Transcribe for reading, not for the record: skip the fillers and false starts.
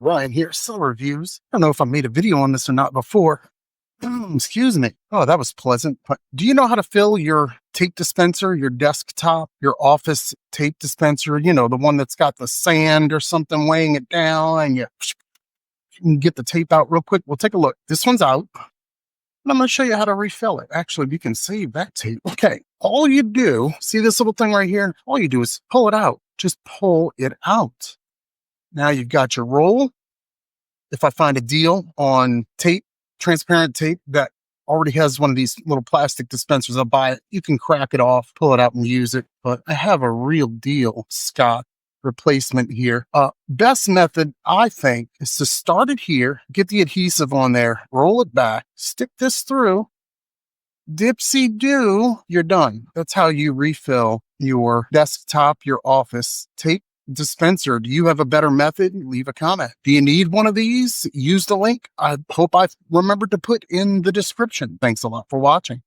Ryan here, Silver Reviews. I don't know if I made a video on this or not before. Excuse me. Oh, that was pleasant. But do you know how to fill your tape dispenser, your desktop, your office tape dispenser? You know, the one that's got the sand or something weighing it down and you can get the tape out real quick. We'll take a look. This one's out. And I'm going to show you how to refill it. Actually, we can save that tape. Okay. All you do, see this little thing right here? All you do is pull it out. Just pull it out. Now you've got your roll. If I find a deal on tape, transparent tape that already has one of these little plastic dispensers, I'll buy it. You can crack it off, pull it out and use it. But I have a real deal, Scott, replacement here. Best method, I think, is to start it here, get the adhesive on there, roll it back, stick this through, dipsy-do, you're done. That's how you refill your desktop, your office tape dispenser. Do you have a better method? Leave a comment. Do you need one of these? Use the link. I hope I remembered to put in the description. Thanks a lot for watching.